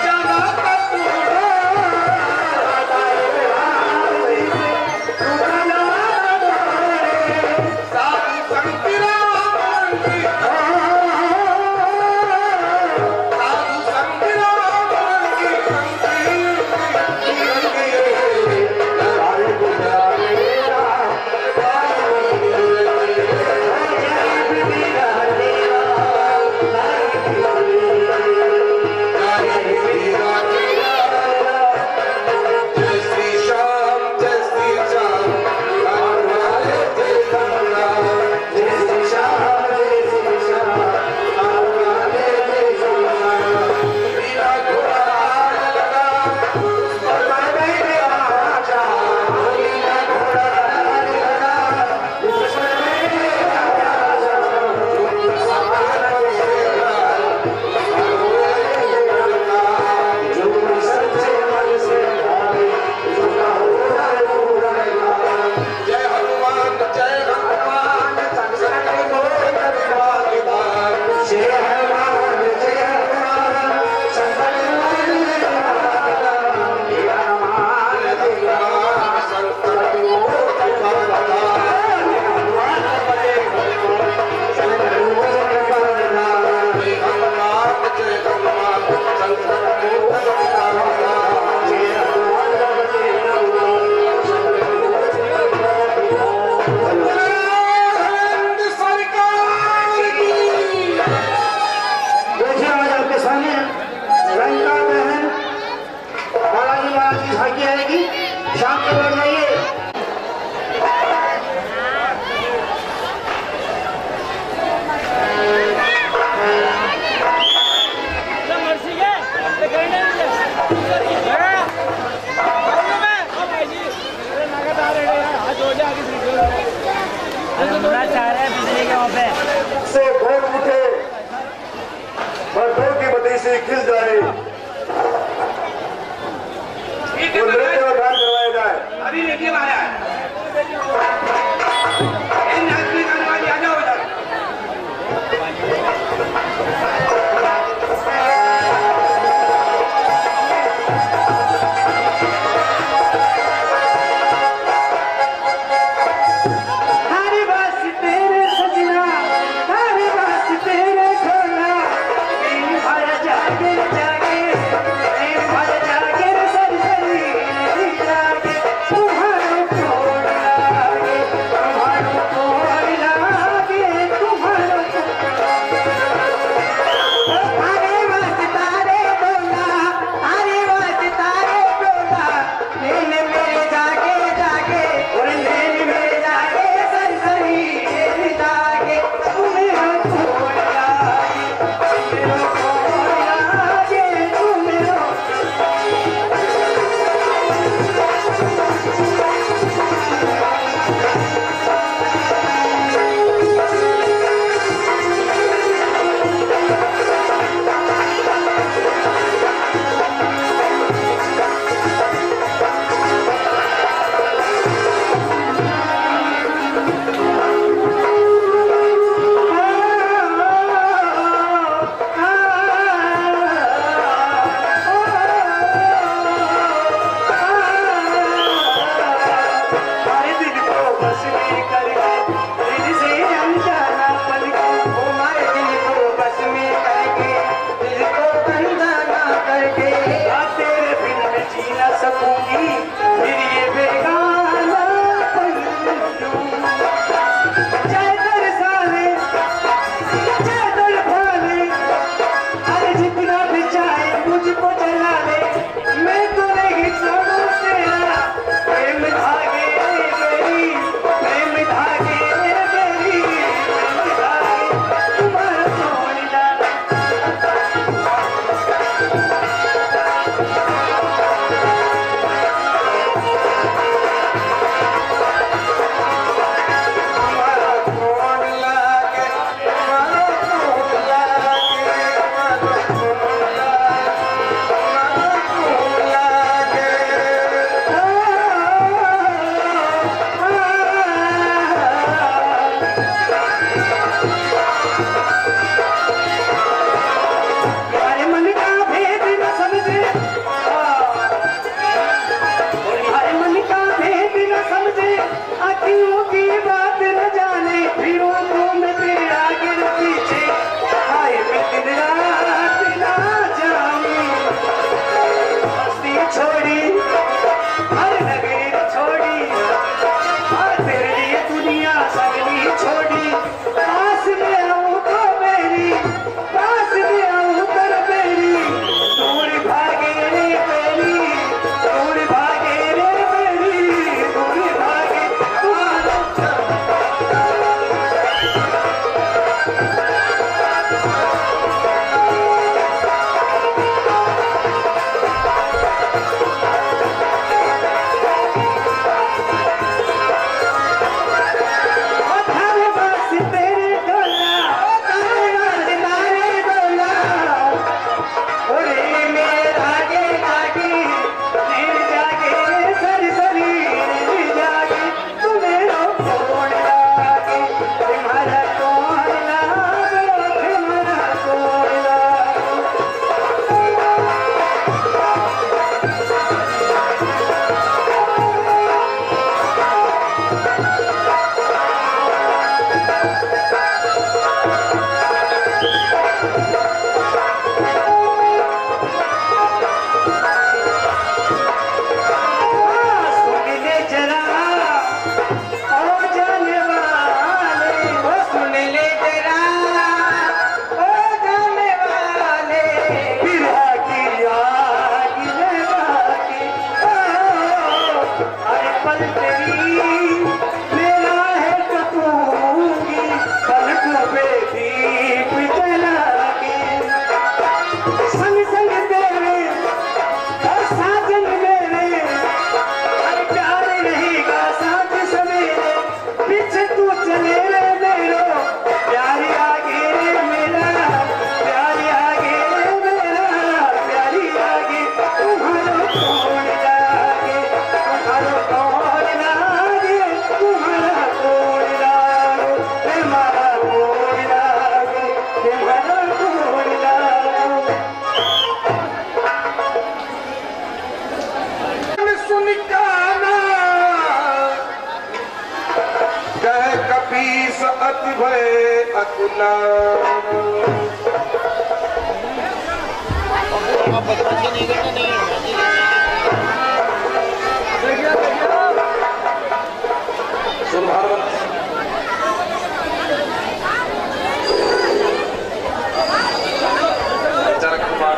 जाना झांकी आएगी, शाम को लग जाइए। से भोर उठे मर्दों की बत्ती से खिल जाए, नृत्य और गान करवाया जाए।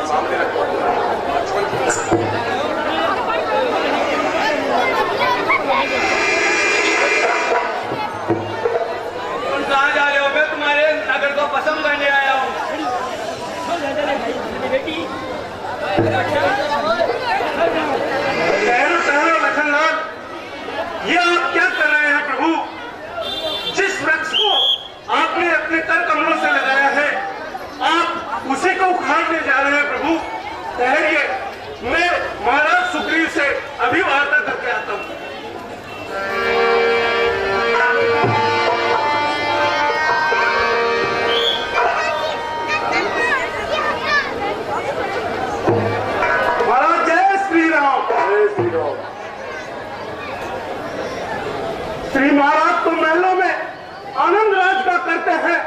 सामने रखो पसंद करने आया हूँ। लखनलाल, ये आप क्या कर रहे हैं प्रभु? जिस वृक्ष को आपने अपने कर कमलों से लगाया है, आप उसी को उखाड़ने जा रहे हैं प्रभु। ठहरिए, मैं महाराज सुग्रीव से अभी वार्ता करके आता हूँ। श्री महाराज तो महलों में आनंद राज का करते हैं।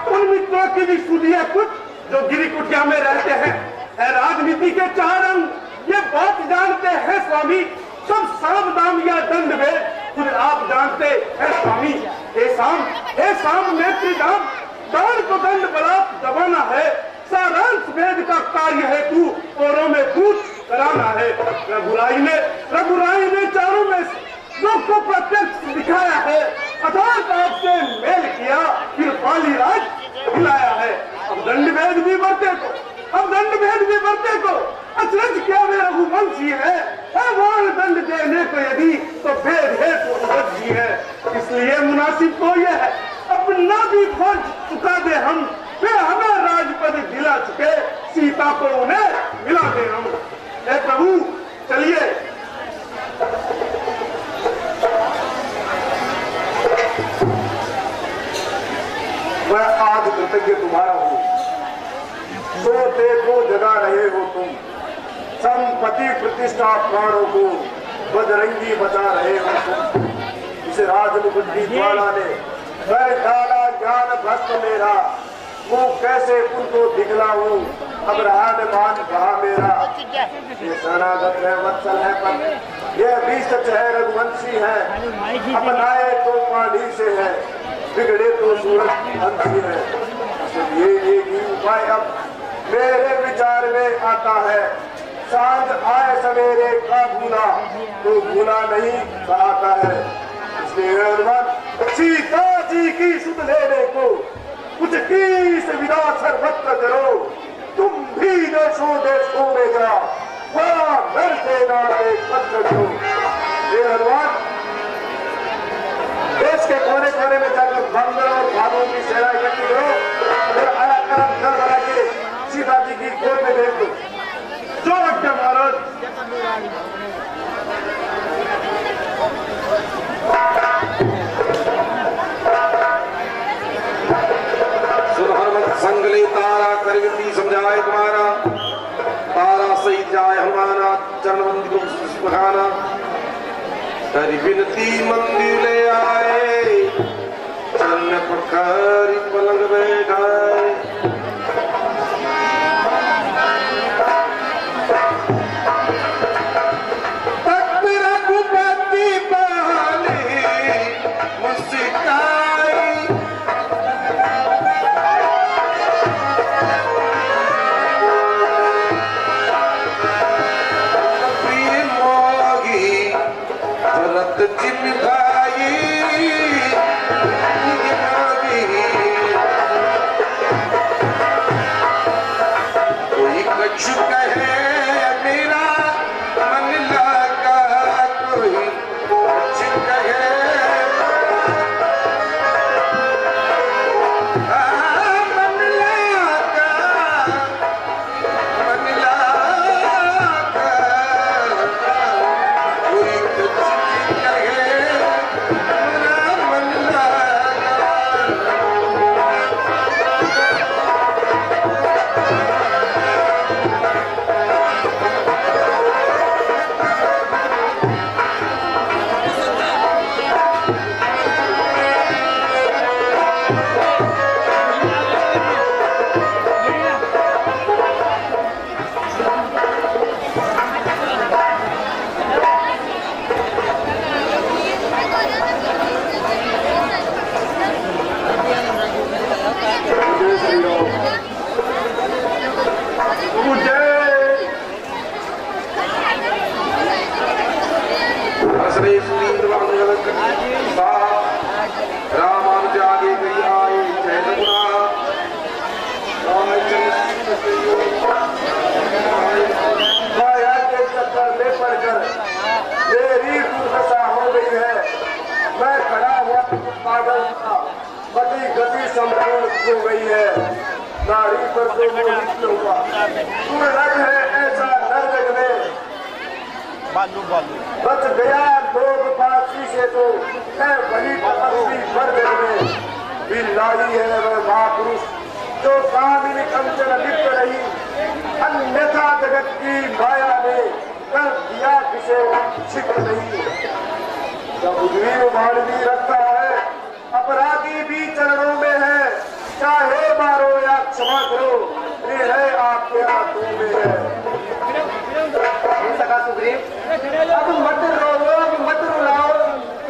उन मित्रों की भी सुनिए कुछ जो गिरी कुटिया में रहते हैं। राजनीति के चार अंग ये बात जानते हैं स्वामी। सब साम दाम या दंड में खुद आप जानते हैं स्वामी। हे शाम नेत्री दाम, दान को दंड बलात् दबाना है। सारांश वेद का कार्य है तू औरों में कूच कराना है। रघुराई ने चारों में लोग को प्रत्यक्ष दिखाया है। अर्थात आपसे मेल किया, फिर पाली राज खिलाया है। अब दंड भेद भी बरते को अचरज क्या वे रघुवंशी है। वाण दंड देने को यदि तो भेद है तो उपजी है। इसलिए मुनासिब तो यह है अपना भी फर्ज चुका दे हम। वे हमें राजपद दिला चुके, सीता को उन्हें मिला दे हम। हे प्रभु चलिए। मैं आज कृतज्ञ तुम्हारा हूँ। सोते को जगा रहे हो तुम, संपत्ति प्रतिष्ठा प्राणों को बजरंगी बचा रहे हो तुम। इस राजमुकुट की ज्वाला ने कर डाला ज्ञान भ्रष्ट मेरा। वो कैसे उनको दिखलाऊं, अब रहा मान कहा मेरा। ये शरणागत है, वत्सल है, पर यह भी सच है, रघुवंशी है। अपनाए तो पानी से है, बिगड़े तो सूरज हंसी है। ये एक ही उपाय अब मेरे विचार में आता है। सांझ आए सवेरे का भूला तो भूला नहीं कहता है। इसलिए हनुमान सीता जी की सुध लेने को कुछ तीस विदा सर्वत्र करो। तुम भी देशों में जा, घर से नारे पत्र दो। ये हनुमान देश के कोने कोने में जाकर बंदर और भालुओं की सेना इकट्ठी करो। फिर आया करम घर बना के सीता जी की गोद में भेज दो। जो आज्ञा महाराज। संगले तारा करगती समझाए तुम्हारा। तारा सही जाए हमारा, चरणवंदी को सुखाना। कर विनती मंदिर ले आए, चरण पखारी पलंग बैठाए। हो गई है, नारी पर तो मोहित होगा। तू रंग है ऐसा नर जग में, बच गया लोग फांसी से तो है वही तपस्वी मर जग में। बिल्लाही है वह महापुरुष जो कामिनी कंचन लिप्त रही, अन्यथा जगत की माया ने कर दिया किसे छिप नहीं। जब उद्वीर मानवी रखता है, अपराधी भी चरणों में है, चाहे मारो या क्षमा करो, ये है आपके हाथों में है। सका सुग्रीव, अब मत रोओ मत रुलाओ,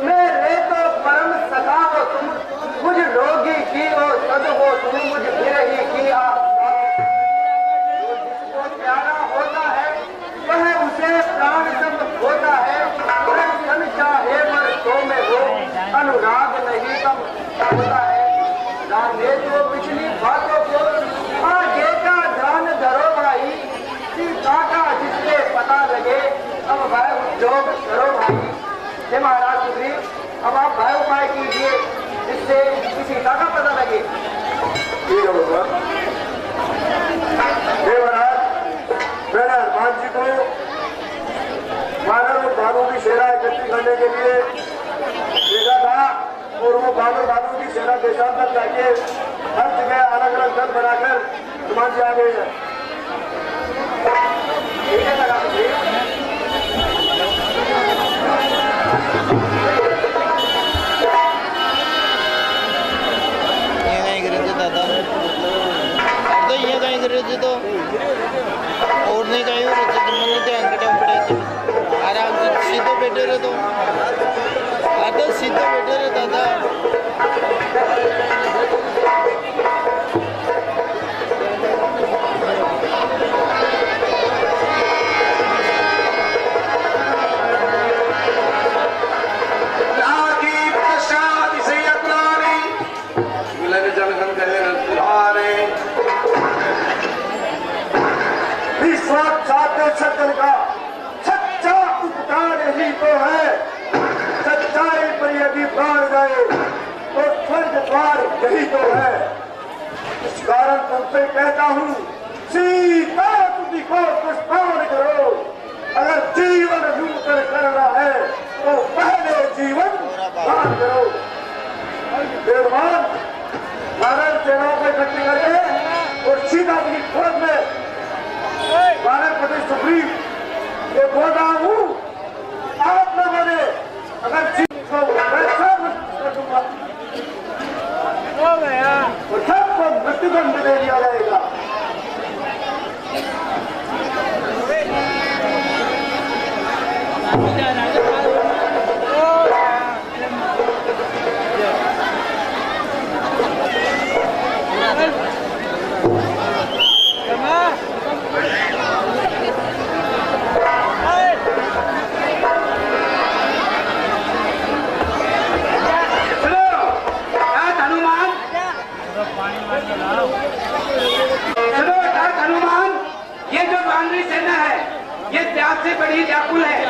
मेरे तो परम सखा हो तुम, मुझ रोगी की हो सद हो तुम, मुझ विरही की आप। जिसको प्यारा होता है वह उसे प्राण सब होता है, तन चाहे पर तो में हो, अनुराग नहीं कम होता है। जाने दो पिछली बातों को, आगे का ध्यान धरो भाई, सीता का जिससे पता लगे, अब वह उद्योग करो भाई। हे महाराज सुग्रीव, अब आप भय उपाय कीजिए जिससे सीता का पता लगे। ठीक है भगवान। हे महाराज, मैंने हनुमान जी को वानर और भालू की सेना इकट्ठी करने के लिए भेजा था, और वो वानर भालू की सेना देशांतर जाके हर जगह अलग अलग दल बनाकर हनुमान जी आ गए हैं। ठीक है सका सुग्रीव। दादा तो ये कहीं करे थे तो और नहीं कहीं हो रहे थे, मैंने तो अंकटे पड़े थे, आराम से सीधे बैठे रहे तो आते सीधे बैठे रहे दादा। सज्जन का सच्चा उपकार ही तो है, सच्चाई पर यदि प्राण गए तो स्वर्ग द्वार यही तो है। इस कारण तुमसे कहता हूँ, सीता तुझी को पुष्पान करो, अगर जीवन लूटकर करना है तो पहले जीवन दान करो। देवमान भारत सेनाओं को इकट्ठी करके और सीता की खोज में भारतपति सुग्रीव ये बोल रहा हूँ, आप लोगों ने अगर जीत को वैसा कर दूंगा तो सबको मृत्युदंड दे दिया जाएगा। से बड़ी व्याकुल है,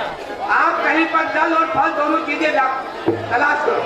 आप कहीं पर जल और फल दोनों चीजें तलाश करो।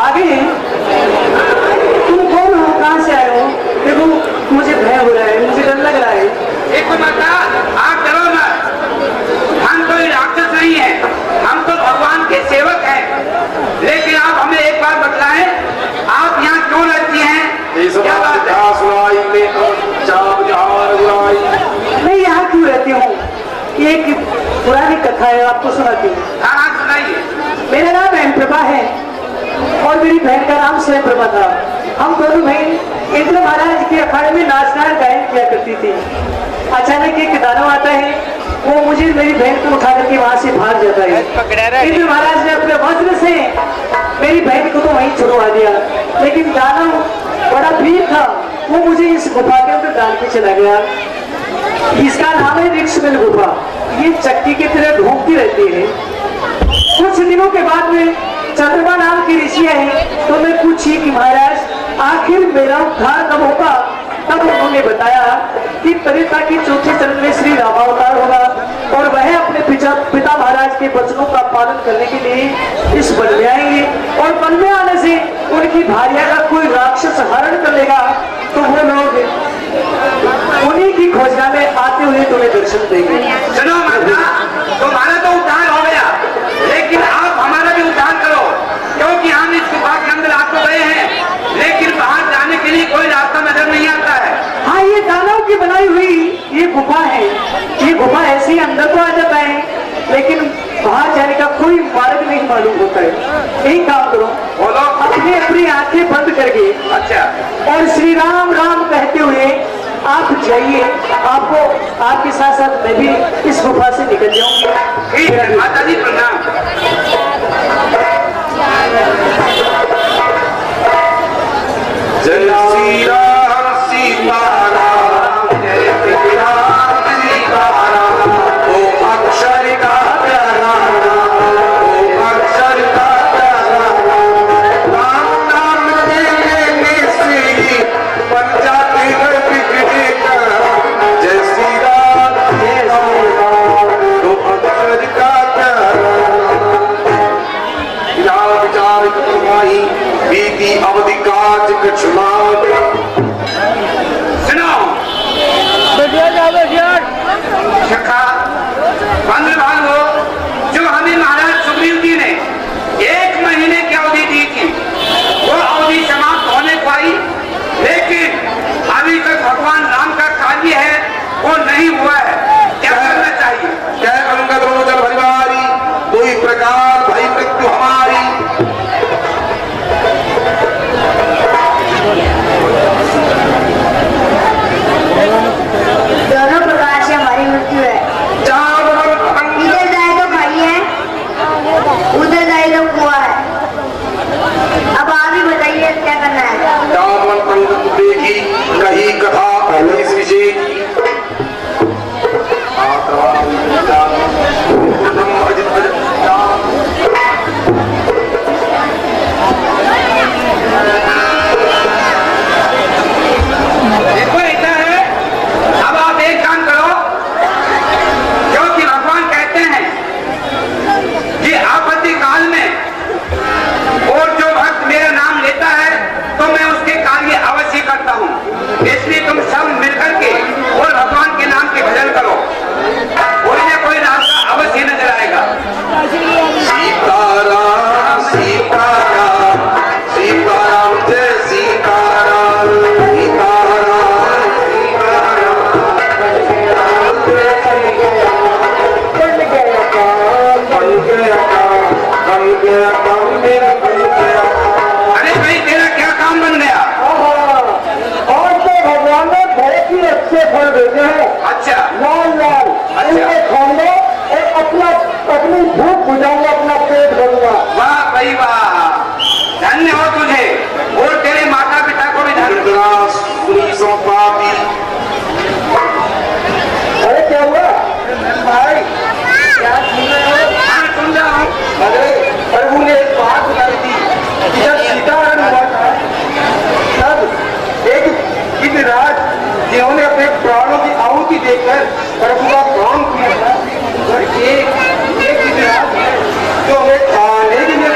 आगे तुम कौन हो, कहाँ से आए हो? देखो मुझे भय हो रहा है, मुझे डर लग रहा है। देखो माता, आप डरो मत। हम कोई राक्षस नहीं है, हम तो भगवान के सेवक हैं। लेकिन आप हमें एक बार बतलाएं, आप यहाँ क्यों रहती हैं? क्या बात है? मैं यहाँ क्यों रहती हूँ? ये एक पुरानी कथा है, आपको सुनाती हूँ। हाँ सुनाइए। मेरा नाम हेमप्रभा है और मेरी बहन का नाम स्वयंप्रभा था। हम दोनों बहन इंद्र महाराज के अखाड़े में नाच गान गायन किया करती थी। अचानक एक दानव आता है, वो मुझे मेरी बहन को उठा करके वहां से भाग जाता है। इंद्र महाराज ने अपने वज्र से मेरी बहन को तो वहीं छुड़वा दिया, लेकिन दानव बड़ा वीर था, वो मुझे इस गुफा के अंदर डाल के चला गया। इसका नाम है ऋक्षमल गुफा। ये चक्की की तरह घूमती रहती है। कुछ दिनों के बाद में चंद्रमा नाम की ऋषि आई, तो मैं पूछी कि महाराज आखिर मेरा उद्धार कब होगा? तब उन्होंने बताया कि त्रेता की चौथे चरण में श्री रामावतार होगा और वह अपने पिता महाराज के वचनों का पालन करने के लिए इस वन में आएंगे, और वन में आने से उनकी भार्या का कोई राक्षस हरण कर लेगा, तो वो लोग उन्हीं की खोजना में आते हुए तुम्हें दर्शन देंगे। सुनो माता, तुम्हारा तो उद्धार हो गया, लेकिन आप हमारा भी उद्धार करो, क्योंकि हम इस गुफा के अंदर आ तो गए हैं, लेकिन बाहर जाने के लिए कोई रास्ता नजर नहीं आता है। हाँ, ये दानव की बनाई हुई ये गुफा है। ये गुफा ऐसे ही अंदर तो आ जाता है, लेकिन बाहर जाने का कोई मार्ग नहीं मालूम होता है। एक काम करो, बोलो। अपनी अपनी आंखें बंद करके अच्छा, और श्री राम राम कहते हुए आप जाइए। आपको आपके साथ साथ मैं भी इस गुफा से निकल जाऊंगी। ठीक है माता जी, प्रणाम। जय श्री राम सीताराम, जय श्री राम सीताराम। ओम अक्षर का प्यारा नाम, ओम अक्षर का प्यारा नाम। राम नाम लेने से बन जाते हैं बिगड़े काम। जय श्री राम, जय श्री राम। ओम अक्षर का प्यारा नाम। विचार करवाई बीती अवधि काज कछुमात। सुनो सखा, बंधुभान हो, जो हमें महाराज सुग्रीव जी ने 1 महीने की अवधि दी थी, वो अवधि समाप्त होने पाई, लेकिन अभी तक भगवान राम का कार्य है वो नहीं हुआ है। क्या करना चाहिए? जय अंगद रोचन भरिवारी, कोई प्रकार भई मृत्यु हमारी। दोनों प्रकार से हमारी मृत्यु है। इधर जाए तो खाई है, उधर जाए तो कुआं है। अब आप ही बताइए क्या करना है। दामन पंडित देखी कही कथा इस विषय की। देखो ऐसा है, अब आप एक काम करो, क्योंकि भगवान कहते हैं कि आपत्ति काल में और जो भक्त मेरा नाम लेता है तो मैं उसके कार्य अवश्य करता हूँ। इसलिए तुम सब मिलकर के और भगवान के नाम के भजन करो, कोई ना कोई रास्ता अवश्य नजर आएगा। सीताराम सीताराम सीताराम, जय सीताराम सीताराम सीताराम। बन गया काम, बन गया काम, बन गया काम, मेरा बन गया। अरे भाई, तेरा क्या काम बन गया? और तो भगवान ने बहुत ही अच्छे फल भेजे हैं। अच्छा लाल लाल, इनको खाऊंगा और अपनी भूख बुझाऊंगा, अपना पेट भरूंगा। वाह भाई वाह, धन्य हो तुझे और तेरे माता पिता को भी धन्य। इंद्रा सुनी संपाती। अरे क्या हुआ भाई, क्या सुन रहे हो? हाँ सुन रहा हूँ। अरे उन्हें एक बात बताई थी कि जब सीताहरण हुआ था, तब एक गिरिराज जिन्होंने अपने प्राणों की आहुति देकर प्रभु का काम किया था, और एक गिरिराज है जो हमें खाने के लिए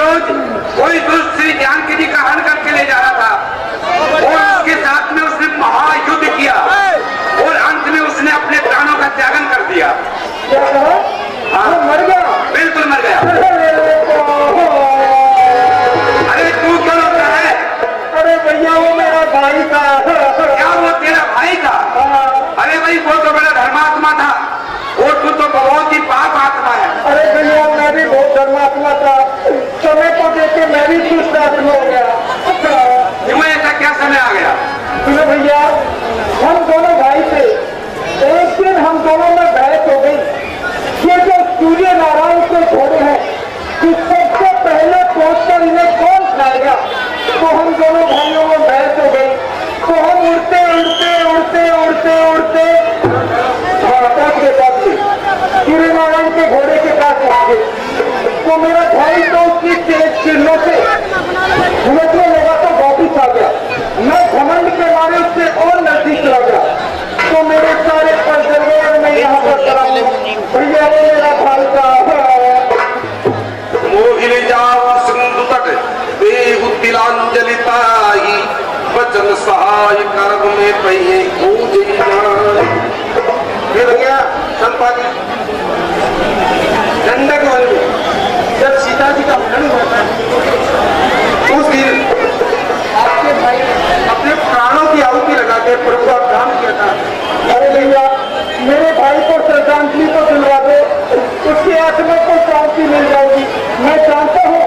रोज कोई दुष्ट श्री जानकी जी का हरण करके ले जा रहा था और उसके साथ में उसने महायुद्ध किया और अंत में उसने अपने प्राणों का त्यागन कर दिया। हाँ, मर गया। बिल्कुल मर गया। अरे तू क्यों रोता है? अरे भैया वो मेरा भाई था। क्या वो तेरा भाई था? अरे भाई वो तो बड़ा धर्मात्मा था और तू तो बहुत ही पाप आत्मा है। अरे भैया मैं भी बहुत धर्मात्मा था, समय को देख के मैं भी दुष्ट आत्मा हो गया। क्यों ऐसा क्या समय आ गया? सुनो भैया, हम दोनों भाई थे, एक दिन हम दोनों में बहस हो गई। ये जो सूर्य नारायण के घोड़े हैं कि सबसे पहले पहुंचकर इन्हें कौन खाएगा, तो हम दोनों भाइयों में बहस हो गई। तो हम उड़ते उड़ते उड़ते उड़ते उड़ते पहुंच गए, सूर्य नारायण के घोड़े के पास पहुंच गए। तो मेरा भाई तो उसकी तेज किरणों से घुमटने लगा तो वापिस आ गया। मैं घमंड के मारे उससे और नजदीक चला गया तो मेरे सारे पर जल गए और मैं यहाँ पर चला भैया वो मेरा भाई का मोहिनी जाओ सिंधु तट देहु तिलांजलिताई वचन सहाय कर्म में पहिए भैया संपादी गंडक वन में जब सीता जी का हरण हुआ था उस दिन आपके भाई अपने प्राणों की आहुति लगा के प्रभु का काम किया था। अरे भैया मेरे भाई को श्रद्धांजलि को दिलवा दो, उसकी आत्मा को शांति मिल जाएगी। मैं जानता हूँ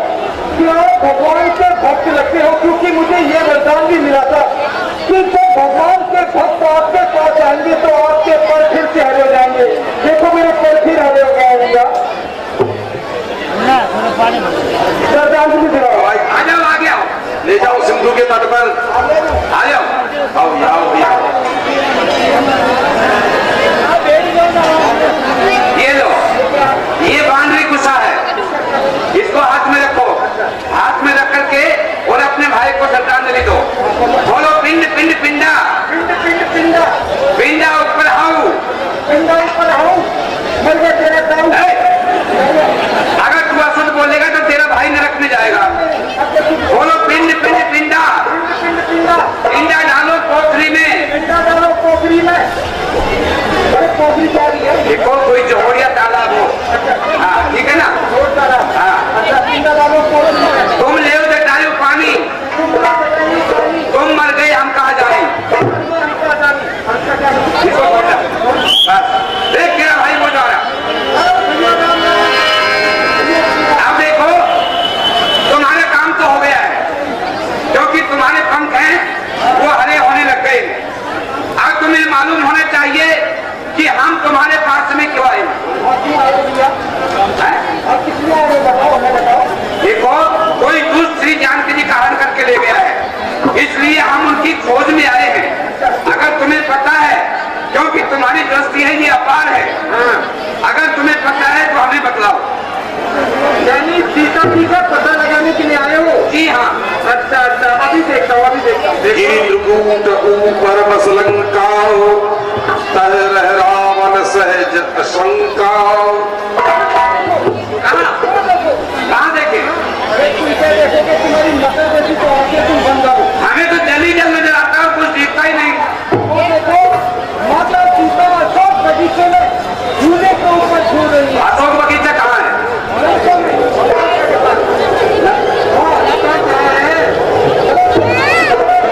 कि आप भगवान के भक्त लगते हो, क्योंकि मुझे ये वरदान भी मिला था कि जब भगवान के भक्त आपके पास आएंगे तो आपके पर फिर से हरे हो जाएंगे। देखो मेरे पर फिर हरे हो गए भैया। श्रद्धांजलि दिलाओ। आ जाओ, आ गया। ले जाओ सिंधु के तट पर। आ जाओ। आओ आओ ये लो, ये बांधवी गुस्सा है, इसको हाथ में रखो। हाथ में रख करके और अपने भाई को श्रद्धांजलि दो। बोलो पिंड पिंड पिंडा पिंड पिंड पिंडा पिंडा ऊपर आओ। पिंडा ऊपर आओ। मर गया तेरा दाऊ। अगर तू असुद बोलेगा तो तेरा भाई नरक में जाएगा। बोलो पिंड पिंड पिंडा पिंड पिंडा पिंडा डालो पोखरी में। पिंडा डालो पोखरी में। अरे पोखरी जा रही है। देखो कोई जोड़िया तालाब हो। हाँ ठीक है ना। हाँ अच्छा पिंडा डालो पोखरी में। तुम ले जटायु पानी, तुम मर गए हम कहा जाए। इसको बोल रहा। बस देख तेरा भाई बोल रहा। अब देखो तुम्हारा काम तो हो गया है, क्योंकि तुम्हारे पंख हैं वो हरे होने लग गए। अब तुम्हें मालूम होना चाहिए कि हम तुम्हारे पास में क्यों आए। देखो कोई दुष्ट श्री जानकी जी का हरण करके ले गया है, इसलिए हम उनकी खोज में आए हैं। अगर तुम्हें पता है, क्योंकि तुम्हारी दृष्टि है ये अपार है, अगर तुम्हें पता है तो हमें बतलाओ। यानी सीता जी का पता लगाने के लिए आए हो? जी हाँ। अच्छा अच्छा अभी देखता हूँ अभी देखता हूँ। इंद्रकूट ऊपर बसलंकाओ तह रह रावण सहज शंका। कहाँ देखे? तुम्हारी मकर जैसी तो आंखें तुम बंद करो। हमें तो जल्दी जल नजर आता है, कुछ दिखता ही नहीं। वो देखो माता सीता अशोक बगीचे में झूले के ऊपर झूल रही है। अशोक बगीचा कहाँ है?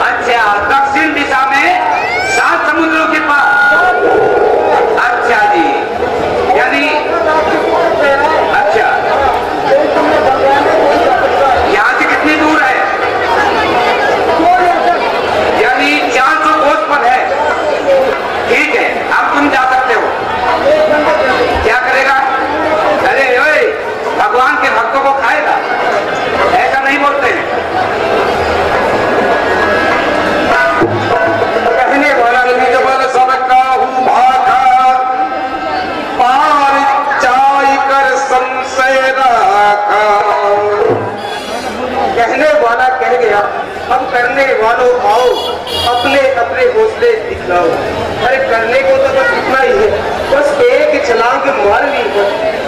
अच्छा दक्षिण दिशा में 7 समुद्रों के पास। अच्छा जी, यानी अच्छा यहाँ से कितनी दूर है? यानी 400 कोस पर है। ठीक है, अब तुम जा सकते हो। क्या करेगा? अरे ओए, भगवान के भक्तों को खाएगा, ऐसा नहीं बोलते हैं। कहने वाला निज बल सब काहू भागा पार चाय कर संशय रखा। कहने वाला कह गया, अब करने वालों आओ, अपने अपने हौसले दिखलाओ। अरे करने को तो बस इतना ही है, बस एक छलांग मार ली।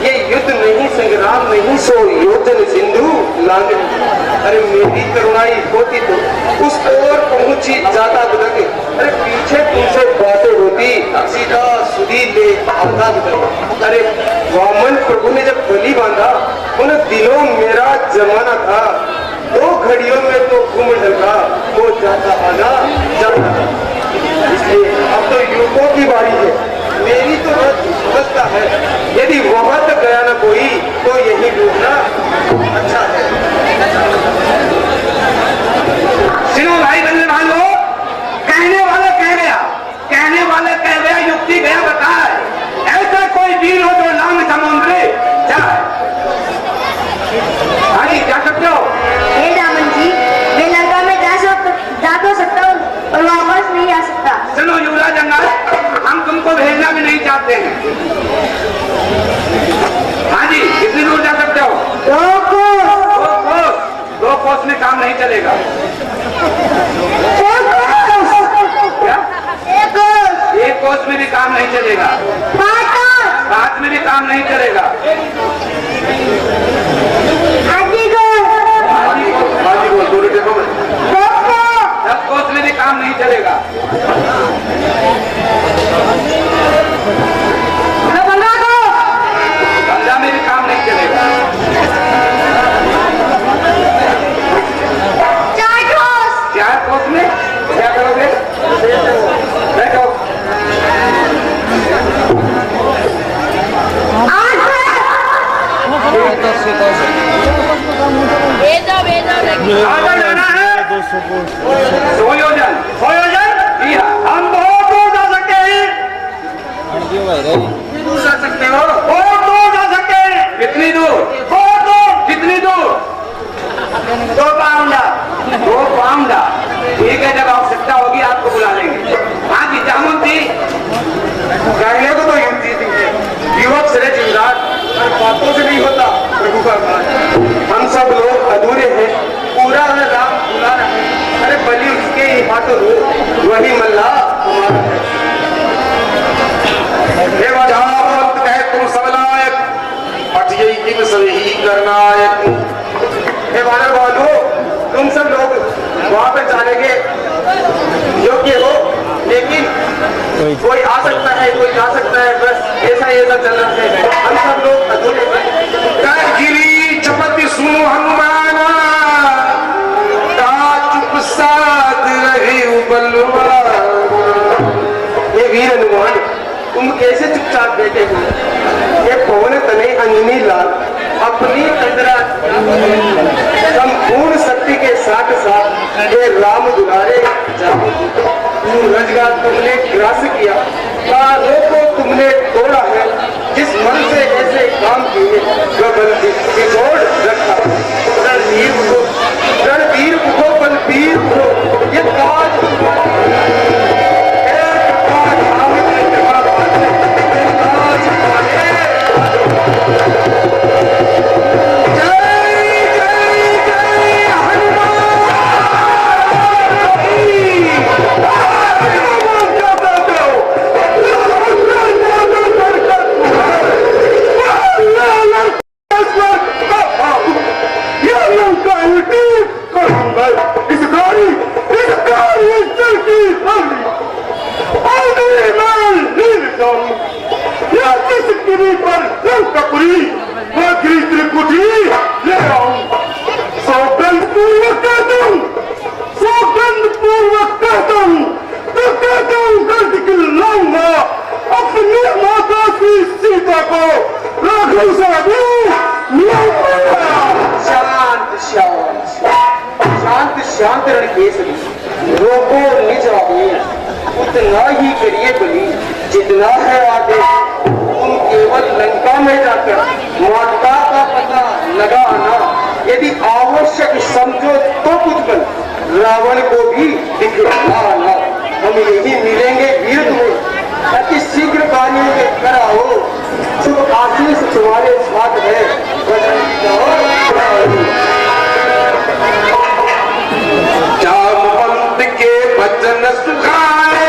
ये युद्ध नहीं, संग्राम नहीं, सो योधन सिंधु लांग। अरे मेरी करुणाई होती तो उस ओर पहुंची जाता बुदक। अरे पीछे तुमसे बातें होती सीधा सुधी ले आता बुदक। अरे वामन प्रभु ने जब बलि बांधा उन दिनों मेरा जमाना था। 2 घड़ियों में तो घूम ढका वो जाता आना जाता। इसलिए अब तो युवकों की बारी है। मेरी तो समझता है यदि वहां तक गया ना कोई तो यही डूबना अच्छा है। सुनो भाई बल्ले भालो, कहने वाला कह गया युक्ति गया बताए। ऐसा कोई वीर हो जो लांग समुद्र जाए। हाँ जी क्या सकते हो? हे दामन जी, मैं लंका में जा तो सकता हूँ और वापस नहीं आ सकता। सुनो युवराज अंगद, हम तुमको भेजना भी नहीं चाहते हैं। हाँ जी कितनी दूर जा सकते हो? 2 कोस। 2 कोस में काम नहीं चलेगा। क्या? 1 कोस में भी काम नहीं चलेगा। 5 में भी काम नहीं चलेगा। बाजी बोल दोनों देखो मैं 10 कोस में भी काम नहीं चलेगा। गंगा में भी काम नहीं चलेगा। 4 कोस में क्या करोगे? बैठो। आगे जाना है। 100 योजन। जी हाँ, हम बहुत दूर जा सकते हैं। दूर जा सकते हो? बहुत दूर जा सकते हैं। कितनी दूर? बहुत दूर। कितनी दूर? 2 पाउंडा। 2 पाउंडा। ठीक है, जब आवश्यकता होगी आपको बुला लेंगे। हाँ जी जामुन कहने को तो युवक श्रेष्ठ युवराज और बातों से नहीं होता प्रभु का राज। हम सब लोग अधूरे हैं, पूरा राम बुला रहा है। अरे बलि उसके ही हाथों हो, वही मल्ला हमारा है। कहे तुम सब लायक अटियई किम सही करनायक। हे वानर बांधो, तुम सब लोग वहां पर जाने के योग्य हो, लेकिन कोई आ सकता है कोई जा सकता है, बस ऐसा चल रहा है। हम सब लोग अधूरे गिरी चपति सुनो हनुमान चुप साध रहे बलवान। ये वीर हनुमान तुम कैसे चुपचाप बैठे हो? ये पवन तने अंजनी लाल अपनी अंदरा संपूर्ण शक्ति के साथ साथ ये राम दुलारे रोजगार तुमने ग्रास किया, कारों को तुमने तोड़ा है। जिस मन से ऐसे काम किए वह बल बिगोड़ रखा। रणवीर को बलबीर को ये काज शांत रण केसरी रोको निज आदेश, उतना ही करिए बलि जितना है आदेश। तुम केवल लंका में जाकर माता का पता लगाना, यदि आवश्यक समझो तो कुछ बल रावण को भी दिखलाना। हम यही मिलेंगे वीर तुम्हें, अति शीघ्र कार्यों के कराओ। शुभ आशीष तुम्हारे साथ है, जामवंत के भजन सुखाए।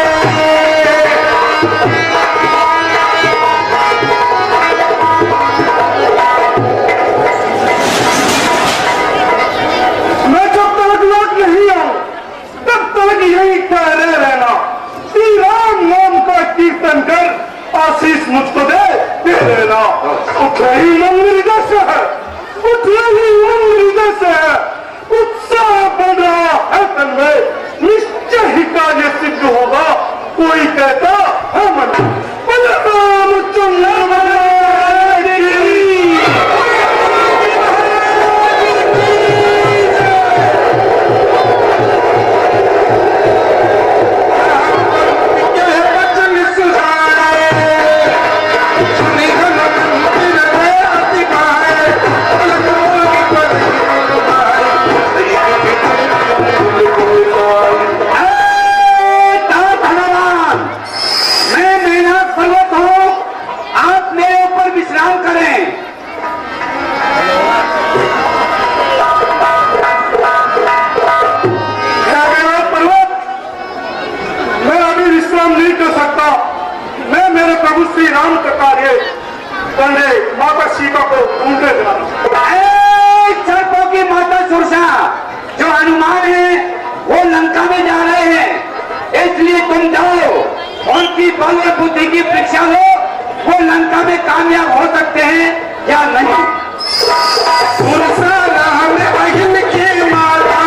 निश्चय ही कार्य सिद्ध होगा। कोई कहता हम बलराम चंद्र श्री राम का कार्य करने माता सीता को ढूंढने जाना। सर्पों की माता सुरसा जो हनुमान है वो लंका में जा रहे हैं, इसलिए तुम जाओ उनकी बल और बुद्धि की परीक्षा लो, वो लंका में कामयाब हो सकते हैं या नहीं। सुरसा राम बहन की माता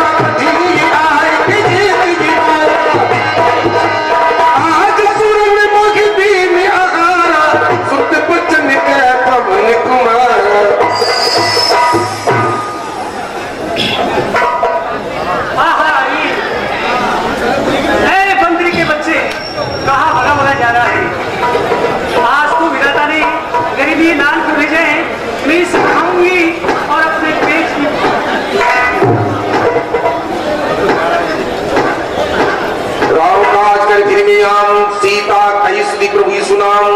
सीता कई श्री प्रभु सुनाम।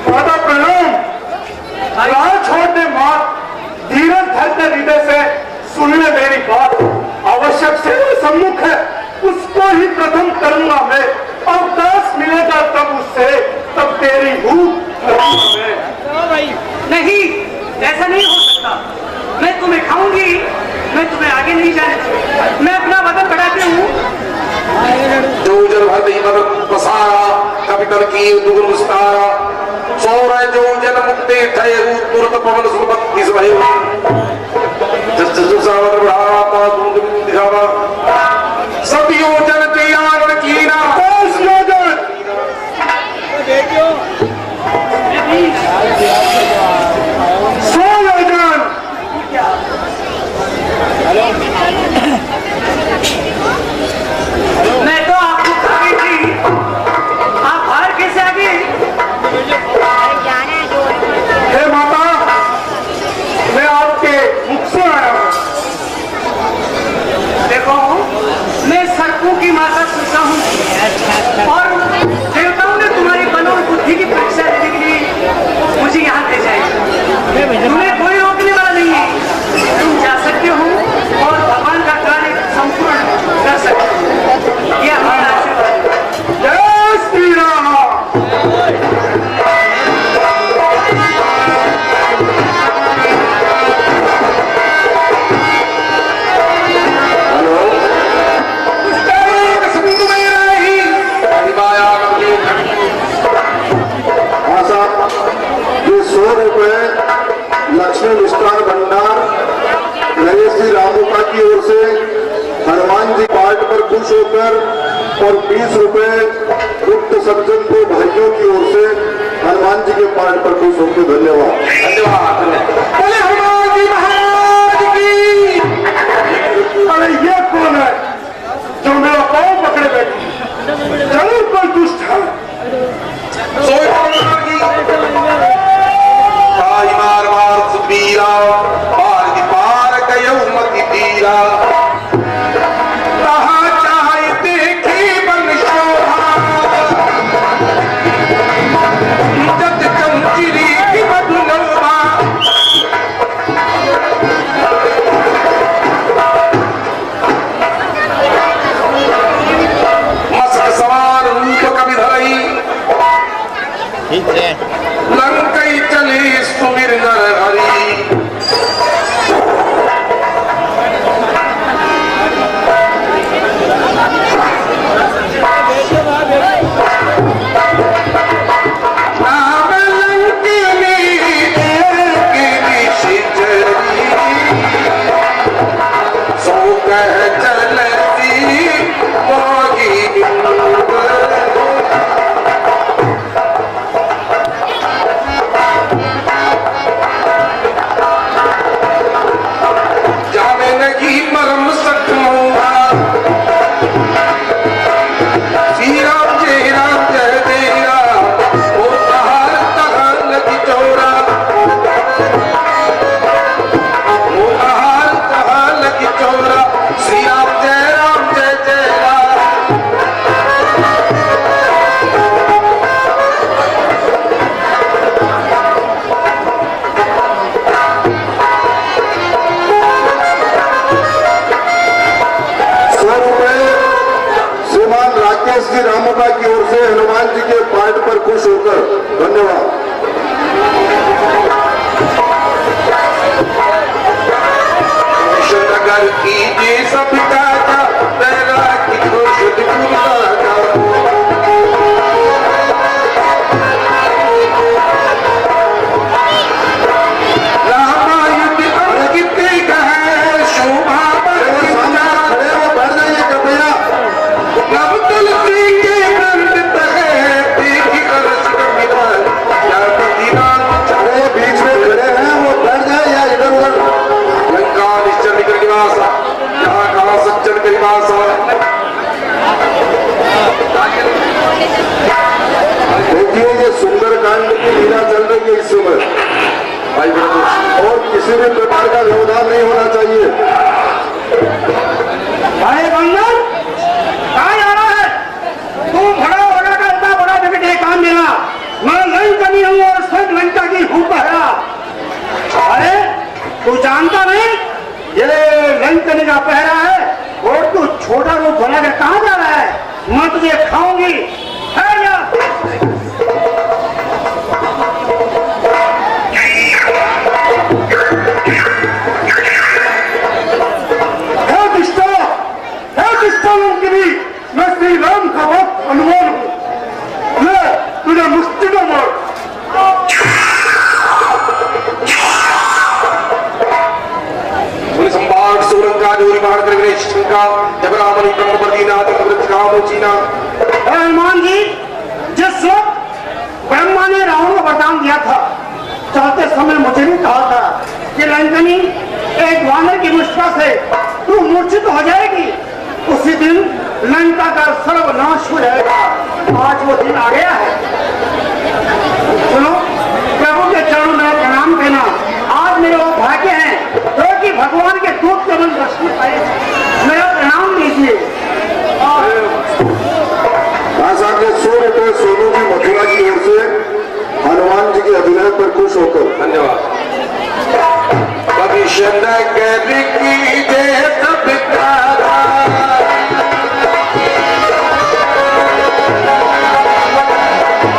माता प्रणाम। राह छोड़ने मात धीरज धरते हृदय से सुन ले मेरी बात। आवश्यक से सम्मुख है उसको ही प्रथम करूंगा मैं। अवकाश मिलेगा तब उससे, तब तेरी भूख मैं। नहीं, ऐसा नहीं हो सकता। मैं तुम्हें खाऊंगी, मैं तुम्हें आगे नहीं जाने दूंगी। मैं अपना वजन बढ़ाती हूँ। जो जल भरते ही मदद पसारा कपितल की दुगुन विस्तारा सौर जो जन मुक्ति ठहरु तुरत पवन सुमत किस भय जस जस सावर बढ़ावा पा दूध दिखावा सब योजन के आरण कीना 10 योजन देखियो 100 योजन। मैं तो आपको खा गई थी, आप बाहर कैसे आ गए? हे माता, मैं आपके मुख से आया हूँ। देखो, मैं सर्पों की माता सुरसा हूँ और देवताओं ने तुम्हारी बल और बुद्धि की परीक्षा लेने के लिए मुझे यहाँ भेजा है। तुम्हें कोई रोकने वाला नहीं है, तुम जा सकते हो और भगवान का कार्य संपूर्ण कर सकते हो। यह हमारा आशीर्वाद है। जय श्री राम। लक्ष्मी मिष्ठान भंडार नरेश जी रामोका की ओर से हनुमान जी पार्ट पर खुश होकर और 20 रुपए गुप्त सज्जन को भाइयों की ओर से हनुमान जी के पार्ट पर खुश होकर धन्यवाद। धन्यवाद। बोले हनुमान जी महाराज की। अरे ये कौन है जो मेरा पाँव पकड़े बैठी? जरूर कोई दुष्ट है। मार मार सुबीरा पार की पार गयो मति तीरा कहाँ चाहे देखी बन शोभा जत चमचिरी की बदलवा मस्क सवार रूप कवि धरई लंकई चली सुमिर नर हरी मरम सखमोहा श्री राम जय देरा ओ तहार तहार लगी चौरा ओ तहार लगी चौरा श्री राम जय राम। श्रीमान राकेश जी रामोका की ओर से हनुमान जी के पाठ पर खुश होकर धन्यवाद। नगर कीजिए सब काका तेरा की खुश रामायुध अंकित कहे शोभा नव तुलसी के वृंद है देखी रस कविराज क्या प्रतिराम अरे बीच में खड़े हैं वो बैठ जाए या इधर उधर। लंका निश्चल निकल निवासा यहाँ कहा सज्जन का निवासा। देखिए ये सुंदरकांड की लीला चल रही है इस समय भाई बड़े और किसी भी प्रकार का व्यवधान नहीं होना चाहिए। भाई बंधन कहाँ जा रहा है? तू बड़ा बड़ा का इतना बड़ा जगह ये काम देना। मैं लंका नहीं हूँ और सब लंका की हूँ पहरा। अरे तू जानता नहीं ये लंकनी का पहरा है और तू छोटा रूप बना के कहाँ जा रहा है? मैं तुझे खाऊंगी है या? मैं श्री राम का वक्त अनुमान हूँ। ले तुझे मुस्ती में मार। संभाग सोरंगा जोरी बाहर कर गणेश शंका जब रामनी ब्रह्म बदीनाथ अमृत काम चीना। हनुमान जी जिस वक्त ब्रह्मा ने रावण को वरदान दिया था चाहते समय मुझे भी कहा था कि लंकनी एक वानर की मुष्का से तू मूर्छित हो जाएगी उसी दिन लंका का सर्वनाश हो जाएगा। आज वो दिन आ गया है। सुनो प्रभु के चरणों में प्रणाम देना। आज मेरे वो भाग्य हैं जो कि भगवान के दूत के मन दर्शन पाए। मेरा प्रणाम दीजिए। आशा के 100 रुपए सोनू जी मथुरा की ओर से हनुमान जी के अभिनय पर खुश होकर धन्यवाद। भविष्य नगर की जय सब तारा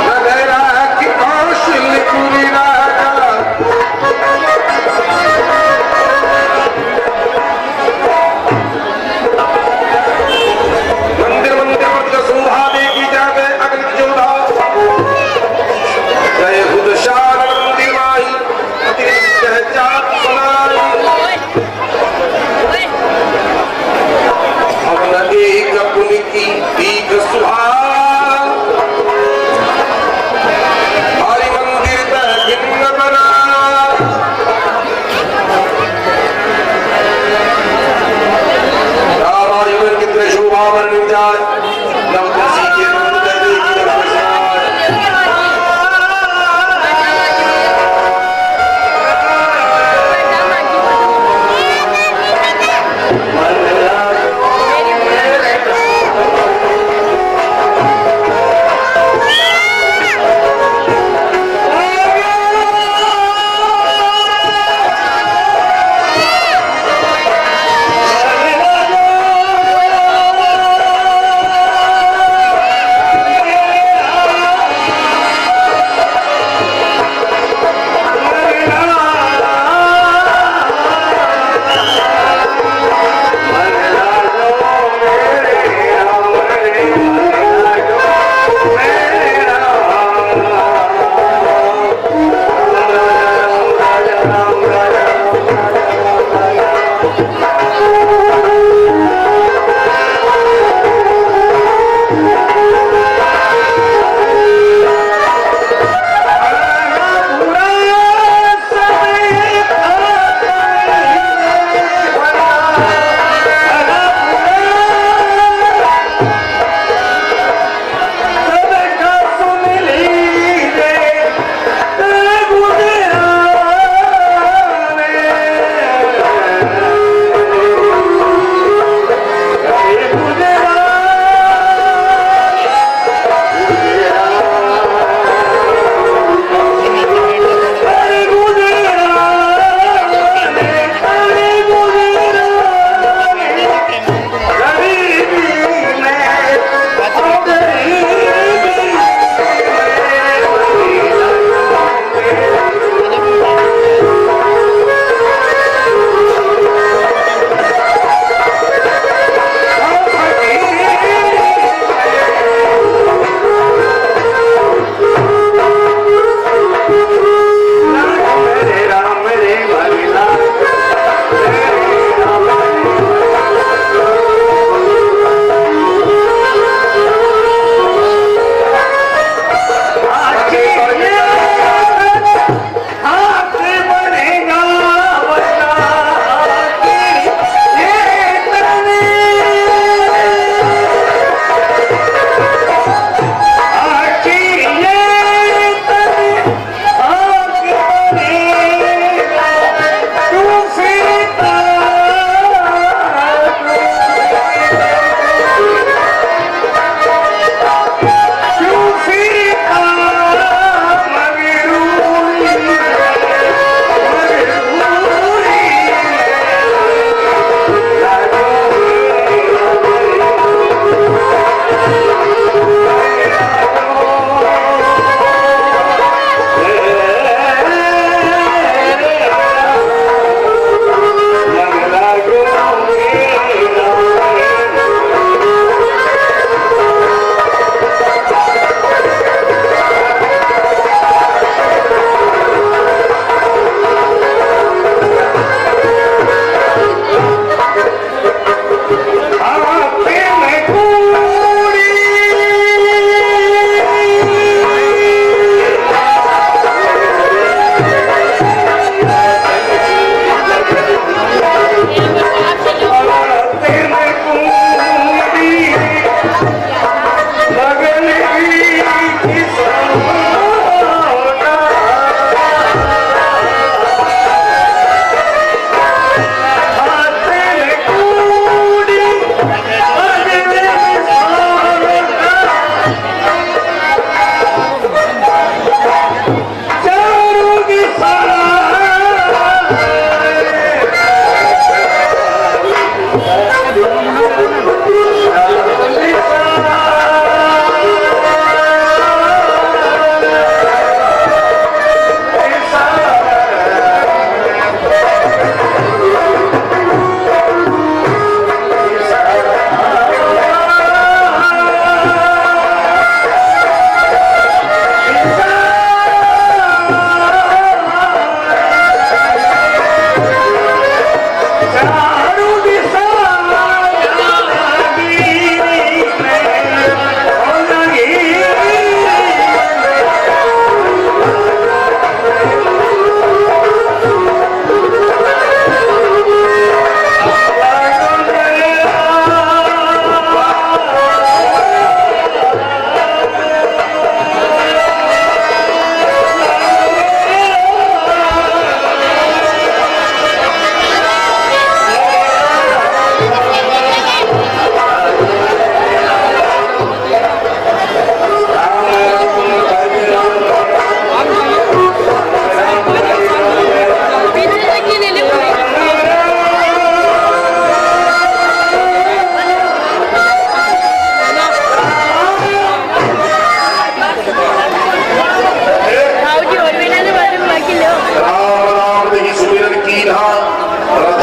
नगरा की कौशलपुरी राजा मंदिर मंदिर मत शोभा देगी जावे अग्नि जोधा जय बुद्ध शान मंदिर माही अतिरिक्त चाप बनाई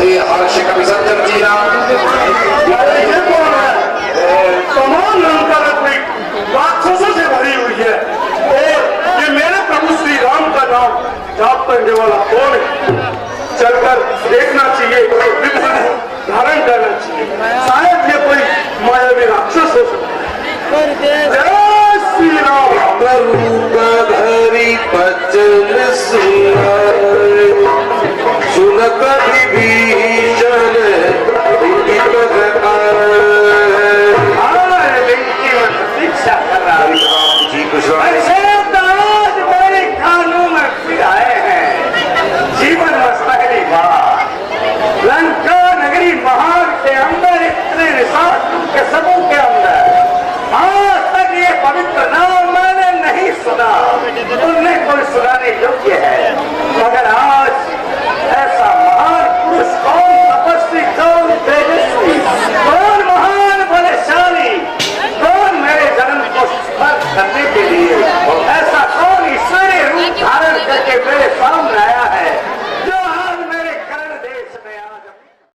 श्री हर्षिक विसर्जन जीना। ये कौन है? तमाम अलंकार कोई राक्षसों से भरी हुई है और ये मेरे प्रभु श्री राम का नाम जाप करने वाला कौन है? चलकर देखना चाहिए, विग्रह धारण करना चाहिए, शायद ये कोई मायावी राक्षस हो सकता है। जय श्री राम। धरी बचन सुन कभी भी